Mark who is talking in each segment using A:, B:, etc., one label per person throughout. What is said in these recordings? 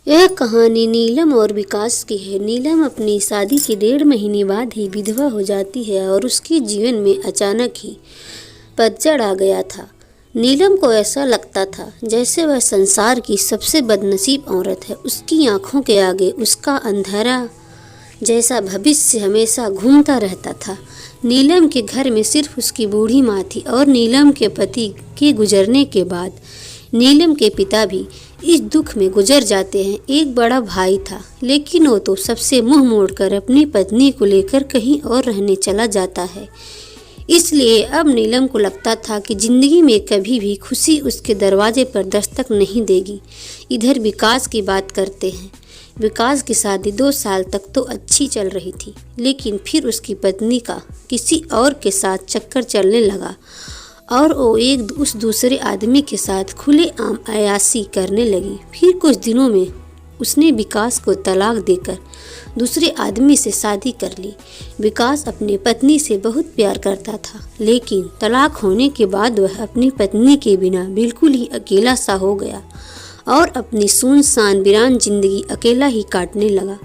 A: यह कहानी नीलम और विकास की है। नीलम अपनी शादी के 1.5 महीने बाद ही विधवा हो जाती है और उसके जीवन में अचानक ही पतझड़ आ गया था। नीलम को ऐसा लगता था जैसे वह संसार की सबसे बदनसीब औरत है। उसकी आंखों के आगे उसका अंधेरा जैसा भविष्य हमेशा घूमता रहता था। नीलम के घर में सिर्फ उसकी बूढ़ी माँ थी और नीलम के पति के गुजरने के बाद नीलम के पिता भी इस दुख में गुजर जाते हैं। एक बड़ा भाई था, लेकिन वो तो सबसे मुंह मोड़कर अपनी पत्नी को लेकर कहीं और रहने चला जाता है। इसलिए अब नीलम को लगता था कि जिंदगी में कभी भी खुशी उसके दरवाजे पर दस्तक नहीं देगी। इधर विकास की बात करते हैं। विकास की शादी 2 साल तक तो अच्छी चल रही थी, लेकिन फिर उसकी पत्नी का किसी और के साथ चक्कर चलने लगा और वो उस दूसरे आदमी के साथ खुलेआम अय्याशी करने लगी। फिर कुछ दिनों में उसने विकास को तलाक देकर दूसरे आदमी से शादी कर ली। विकास अपनी पत्नी से बहुत प्यार करता था, लेकिन तलाक होने के बाद वह अपनी पत्नी के बिना बिल्कुल ही अकेला सा हो गया और अपनी सुनसान वीरान जिंदगी अकेला ही काटने लगा।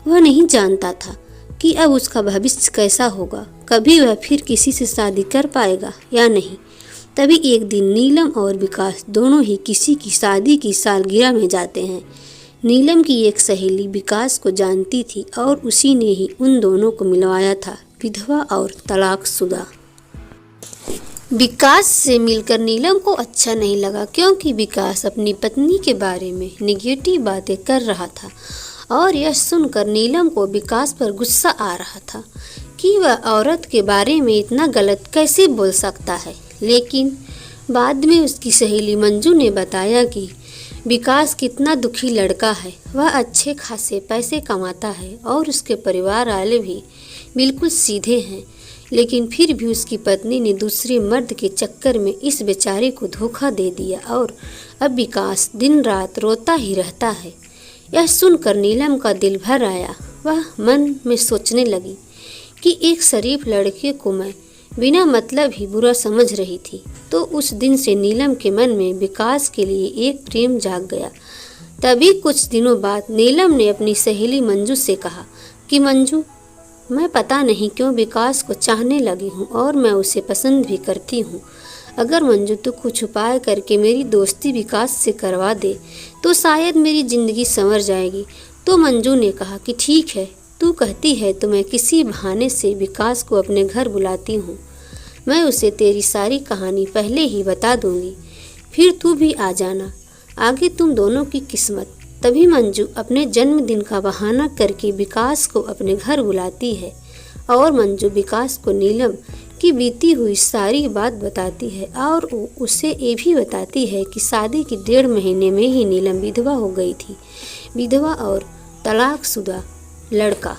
A: वह नहीं जानता था कि अब उसका भविष्य कैसा होगा, कभी वह फिर किसी से शादी कर पाएगा या नहीं। तभी एक दिन नीलम और विकास दोनों ही किसी की शादी की सालगिरह में जाते हैं। नीलम की एक सहेली विकास को जानती थी और उसी ने ही उन दोनों को मिलवाया था, विधवा और तलाकशुदा। विकास से मिलकर नीलम को अच्छा नहीं लगा, क्योंकि विकास अपनी पत्नी के बारे में निगेटिव बातें कर रहा था और यह सुनकर नीलम को विकास पर गुस्सा आ रहा था कि वह औरत के बारे में इतना गलत कैसे बोल सकता है। लेकिन बाद में उसकी सहेली मंजू ने बताया कि विकास कितना दुखी लड़का है। वह अच्छे खासे पैसे कमाता है और उसके परिवार वाले भी बिल्कुल सीधे हैं, लेकिन फिर भी उसकी पत्नी ने दूसरे मर्द के चक्कर में इस बेचारे को धोखा दे दिया और अब विकास दिन रात रोता ही रहता है। यह सुनकर नीलम का दिल भर आया। वह मन में सोचने लगी कि एक शरीफ लड़के को मैं बिना मतलब ही बुरा समझ रही थी। तो उस दिन से नीलम के मन में विकास के लिए एक प्रेम जाग गया। तभी कुछ दिनों बाद नीलम ने अपनी सहेली मंजू से कहा कि मंजू, मैं पता नहीं क्यों विकास को चाहने लगी हूँ और मैं उसे पसंद भी करती हूँ। अगर मंजू तू कुछ उपाय करके मेरी दोस्ती विकास से करवा दे तो शायद मेरी ज़िंदगी संवर जाएगी। तो मंजू ने कहा कि ठीक है, तू कहती है तो मैं किसी बहाने से विकास को अपने घर बुलाती हूँ। मैं उसे तेरी सारी कहानी पहले ही बता दूँगी, फिर तू भी आ जाना। आगे तुम दोनों की किस्मत। तभी मंजू अपने जन्मदिन का बहाना करके विकास को अपने घर बुलाती है और मंजू विकास को नीलम की बीती हुई सारी बात बताती है और उसे ये भी बताती है कि शादी के 1.5 महीने में ही नीलम विधवा हो गई थी। विधवा और तलाकशुदा लड़का।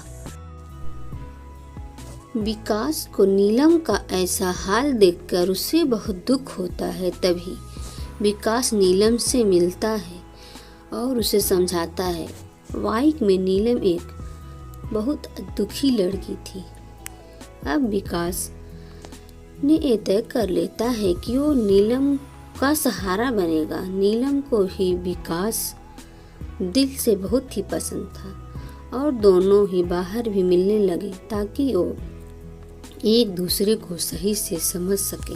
A: विकास को नीलम का ऐसा हाल देखकर उसे बहुत दुख होता है। तभी विकास नीलम से मिलता है और उसे समझाता है। बाइक में नीलम एक बहुत दुखी लड़की थी। अब विकास ने ये तय कर लेता है कि वो नीलम का सहारा बनेगा। नीलम को ही विकास दिल से बहुत ही पसंद था और दोनों ही बाहर भी मिलने लगे ताकि वो एक दूसरे को सही से समझ सके।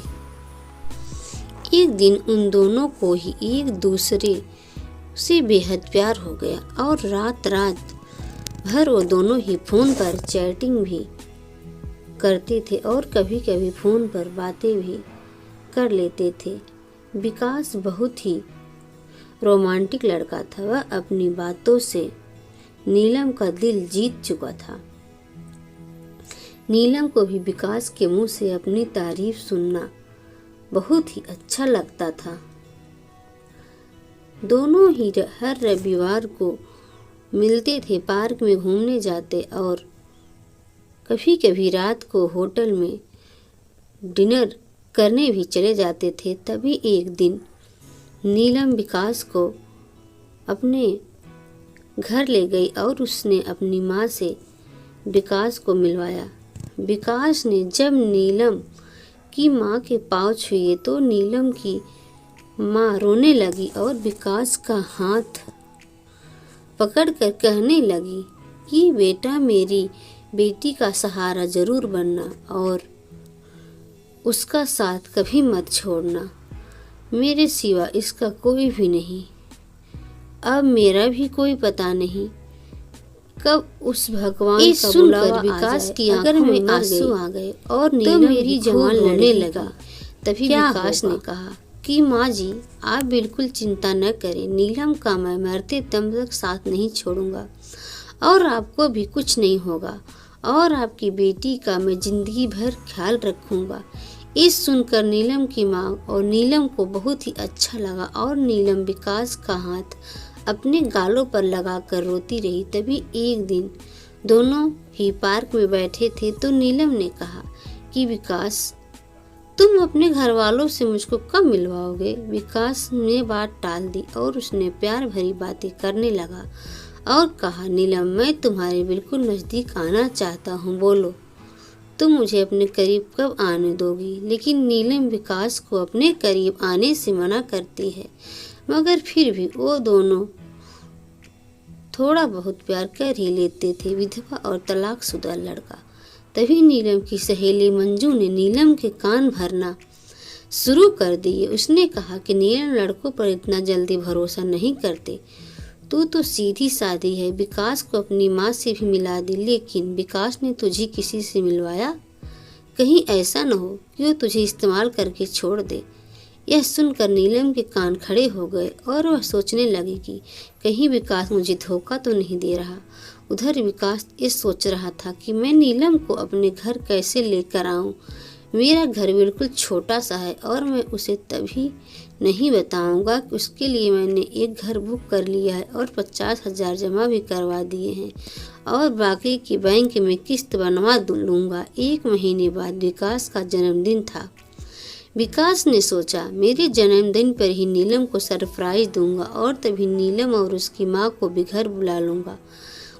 A: एक दिन उन दोनों को ही एक दूसरे से बेहद प्यार हो गया और रात भर वो दोनों ही फ़ोन पर चैटिंग भी करते थे और कभी कभी फ़ोन पर बातें भी कर लेते थे। विकास बहुत ही रोमांटिक लड़का था। वह अपनी बातों से नीलम का दिल जीत चुका था। नीलम को भी विकास के मुंह से अपनी तारीफ सुनना बहुत ही अच्छा लगता था। दोनों ही हर रविवार को मिलते थे, पार्क में घूमने जाते और कभी कभी रात को होटल में डिनर करने भी चले जाते थे। तभी एक दिन नीलम विकास को अपने घर ले गई और उसने अपनी माँ से विकास को मिलवाया। विकास ने जब नीलम की माँ के पाँव छुए तो नीलम की माँ रोने लगी और विकास का हाथ पकड़कर कहने लगी कि बेटा, मेरी बेटी का सहारा जरूर बनना और उसका साथ कभी मत छोड़ना। मेरे सिवा इसका कोई भी नहीं। अब मेरा भी कोई पता नहीं कब उस भगवान का बुलावा विकास की आंखों में आंसू आ गए और नीलम मेरी जवान लड़ने लगा। तभी विकास ने कहा कि माँ जी, आप बिल्कुल चिंता न करें। नीलम का मैं मरते दम तक साथ नहीं छोड़ूंगा और आपको भी कुछ नहीं होगा और आपकी बेटी का मैं जिंदगी भर ख्याल रखूंगा। इस सुनकर नीलम की माँ और नीलम को बहुत ही अच्छा लगा और नीलम विकास का हाथ अपने गालों पर लगाकर रोती रही। तभी एक दिन दोनों ही पार्क में बैठे थे तो नीलम ने कहा कि विकास, तुम अपने घर वालों से मुझको कब मिलवाओगे? विकास ने बात टाल दी और उसने प्यार भरी बातें करने लगा और कहा, नीलम, मैं तुम्हारे बिल्कुल नज़दीक आना चाहता हूँ, बोलो तुम मुझे अपने करीब कब आने दोगी? लेकिन नीलम विकास को अपने करीब आने से मना करती है, मगर फिर भी वो दोनों थोड़ा बहुत प्यार कर ही लेते थे, विधवा और तलाकशुदा लड़का। तभी नीलम की सहेली मंजू ने नीलम के कान भरना शुरू कर दिए। उसने कहा कि नीलम लड़कों पर इतना जल्दी भरोसा नहीं करते। तू तो सीधी सादी है, विकास को अपनी माँ से भी मिला दी, लेकिन विकास ने तुझे किसी से मिलवाया? कहीं ऐसा न हो कि वो तुझे इस्तेमाल करके छोड़ दे। यह सुनकर नीलम के कान खड़े हो गए और वह सोचने लगी कि कहीं विकास मुझे धोखा तो नहीं दे रहा। उधर विकास ये सोच रहा था कि मैं नीलम को अपने घर कैसे लेकर आऊं। मेरा घर बिल्कुल छोटा सा है और मैं उसे तभी नहीं बताऊंगा कि उसके लिए मैंने एक घर बुक कर लिया है और 50,000 जमा भी करवा दिए हैं और बाकी की बैंक में किस्त बनवा लूँगा। 1 महीने बाद विकास का जन्मदिन था। विकास ने सोचा, मेरे जन्मदिन पर ही नीलम को सरप्राइज दूंगा और तभी नीलम और उसकी माँ को भी घर बुला लूँगा।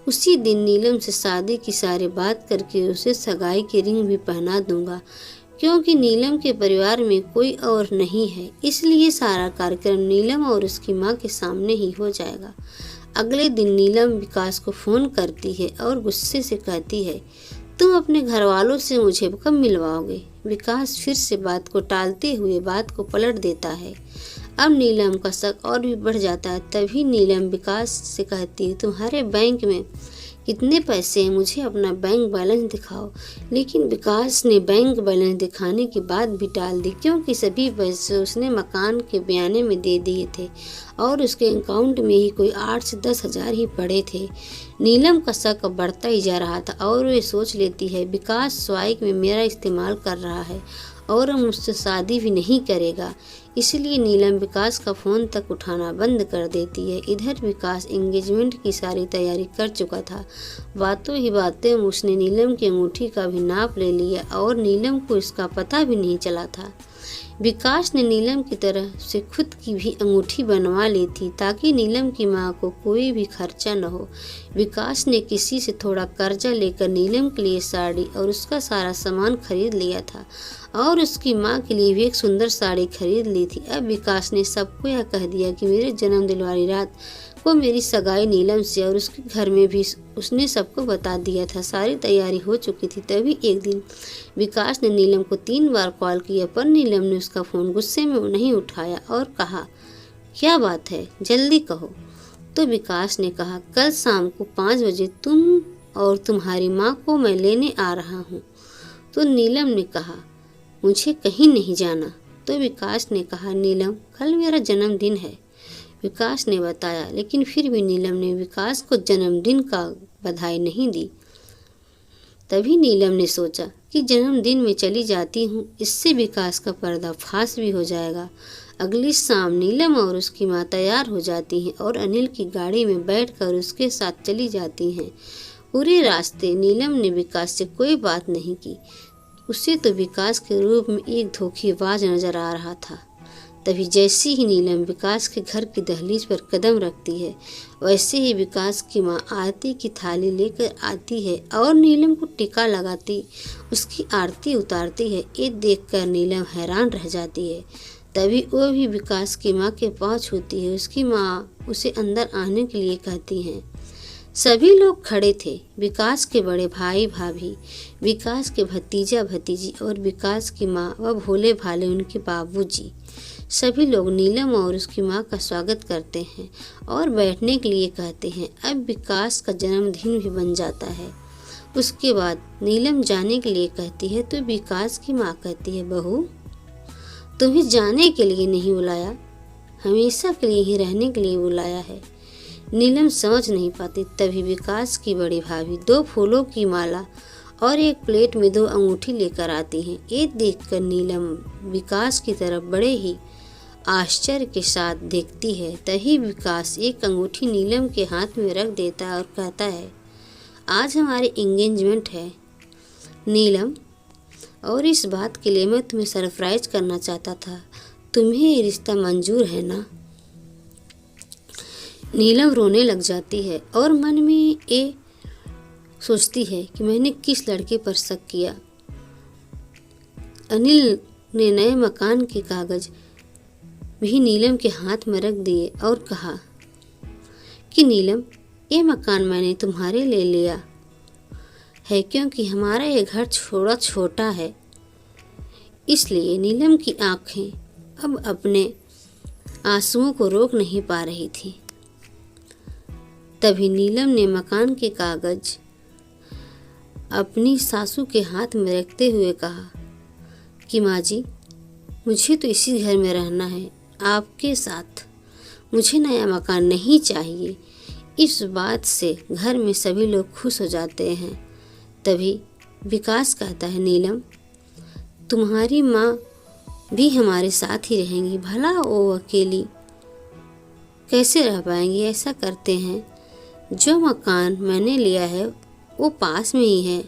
A: उसी दिन नीलम से शादी की सारी बात करके उसे सगाई की रिंग भी पहना दूंगा, क्योंकि नीलम के परिवार में कोई और नहीं है, इसलिए सारा कार्यक्रम नीलम और उसकी माँ के सामने ही हो जाएगा। अगले दिन नीलम विकास को फ़ोन करती है और गुस्से से कहती है, तुम अपने घर वालों से मुझे कब मिलवाओगे? विकास फिर से बात को टालते हुए बात को पलट देता है। अब नीलम का शक और भी बढ़ जाता है। तभी नीलम विकास से कहती है, तुम्हारे बैंक में कितने पैसे हैं? मुझे अपना बैंक बैलेंस दिखाओ। लेकिन विकास ने बैंक बैलेंस दिखाने की बात भी टाल दी, क्योंकि सभी पैसे उसने मकान के बयाने में दे दिए थे और उसके अकाउंट में ही कोई 8 से 10 हज़ार ही पड़े थे। नीलम का शक अब बढ़ता ही जा रहा था और वे सोच लेती है, विकास स्वाइक में मेरा इस्तेमाल कर रहा है और मुझसे शादी भी नहीं करेगा। इसलिए नीलम विकास का फ़ोन तक उठाना बंद कर देती है। इधर विकास एंगेजमेंट की सारी तैयारी कर चुका था। बातों ही बातें उसने नीलम की अंगूठी का भी नाप ले लिया और नीलम को इसका पता भी नहीं चला था। विकास ने नीलम की तरह से खुद की भी अंगूठी बनवा ली थी ताकि नीलम की माँ को कोई भी खर्चा न हो। विकास ने किसी से थोड़ा कर्जा लेकर नीलम के लिए साड़ी और उसका सारा सामान खरीद लिया था और उसकी माँ के लिए भी एक सुंदर साड़ी खरीद ली थी। अब विकास ने सबको यह कह दिया कि मेरे जन्मदिन वाली रात को मेरी सगाई नीलम से और उसके घर में भी उसने सबको बता दिया था। सारी तैयारी हो चुकी थी। तभी एक दिन विकास ने नीलम को 3 बार कॉल किया, पर नीलम ने उसका फ़ोन गुस्से में नहीं उठाया और कहा, क्या बात है, जल्दी कहो। तो विकास ने कहा, कल शाम को 5 बजे तुम और तुम्हारी माँ को मैं लेने आ रहा हूँ। तो नीलम ने कहा, मुझे कहीं नहीं जाना। तो विकास ने कहा, नीलम, कल मेरा जन्मदिन है। विकास ने बताया, लेकिन फिर भी नीलम ने विकास को जन्मदिन का बधाई नहीं दी। तभी नीलम ने सोचा कि जन्मदिन में चली जाती हूँ, इससे विकास का पर्दाफाश भी हो जाएगा। अगली शाम नीलम और उसकी माँ तैयार हो जाती हैं और अनिल की गाड़ी में बैठकर उसके साथ चली जाती हैं। पूरे रास्ते नीलम ने विकास से कोई बात नहीं की। उसे तो विकास के रूप में एक धोखेबाज नजर आ रहा था। तभी जैसे ही नीलम विकास के घर की दहलीज पर कदम रखती है, वैसे ही विकास की माँ आरती की थाली लेकर आती है और नीलम को टीका लगाती उसकी आरती उतारती है। ये देखकर नीलम हैरान रह जाती है। तभी वो भी विकास की माँ के पाँव छूती है। उसकी माँ उसे अंदर आने के लिए कहती हैं। सभी लोग खड़े थे, विकास के बड़े भाई भाभी, विकास के भतीजा भतीजी और विकास की माँ व भोले भाले उनके बाबूजी। सभी लोग नीलम और उसकी माँ का स्वागत करते हैं और बैठने के लिए कहते हैं। अब विकास का जन्मदिन भी बन जाता है। उसके बाद नीलम जाने के लिए कहती है तो विकास की माँ कहती है, बहू तुम्हें जाने के लिए नहीं बुलाया, हमेशा के लिए ही रहने के लिए बुलाया है। नीलम समझ नहीं पाती। तभी विकास की बड़ी भाभी 2 फूलों की माला और एक प्लेट में 2 अंगूठी लेकर आती हैं। ये देखकर नीलम विकास की तरफ बड़े ही आश्चर्य के साथ देखती है। तभी विकास एक अंगूठी नीलम के हाथ में रख देता है और कहता है, आज हमारी एंगेजमेंट है नीलम, और इस बात के लिए मैं तुम्हें सरप्राइज करना चाहता था। तुम्हें ये रिश्ता मंजूर है ना? नीलम रोने लग जाती है और मन में ये सोचती है कि मैंने किस लड़के पर शक किया। अनिल ने नए मकान के कागज भी नीलम के हाथ में रख दिए और कहा कि नीलम, ये मकान मैंने तुम्हारे लिए लिया है क्योंकि हमारा ये घर थोड़ा छोटा है। इसलिए नीलम की आंखें अब अपने आंसुओं को रोक नहीं पा रही थी। तभी नीलम ने मकान के कागज अपनी सासू के हाथ में रखते हुए कहा कि माँ जी, मुझे तो इसी घर में रहना है आपके साथ, मुझे नया मकान नहीं चाहिए। इस बात से घर में सभी लोग खुश हो जाते हैं। तभी विकास कहता है, नीलम तुम्हारी माँ भी हमारे साथ ही रहेंगी, भला वो अकेली कैसे रह पाएंगी। ऐसा करते हैं, जो मकान मैंने लिया है वो पास में ही है,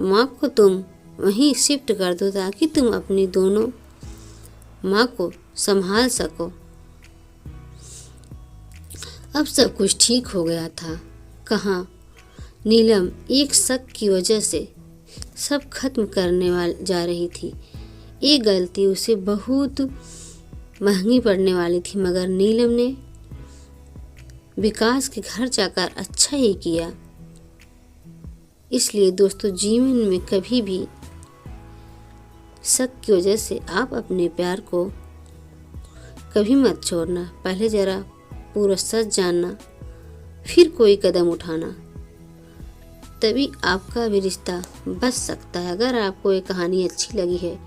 A: माँ को तुम वहीं शिफ्ट कर दो ताकि तुम अपनी दोनों माँ को संभाल सको। अब सब कुछ ठीक हो गया था। कहाँ नीलम एक शक की वजह से सब खत्म करने जा रही थी। ये गलती उसे बहुत महंगी पड़ने वाली थी, मगर नीलम ने विकास के घर जाकर अच्छा ही किया। इसलिए दोस्तों, जीवन में कभी भी शक की वजह से आप अपने प्यार को कभी मत छोड़ना। पहले ज़रा पूरा सच जानना, फिर कोई कदम उठाना, तभी आपका भी रिश्ता बच सकता है। अगर आपको ये कहानी अच्छी लगी है,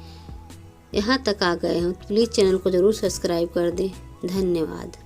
A: यहाँ तक आ गए हो तो प्लीज़ चैनल को ज़रूर सब्सक्राइब कर दें। धन्यवाद।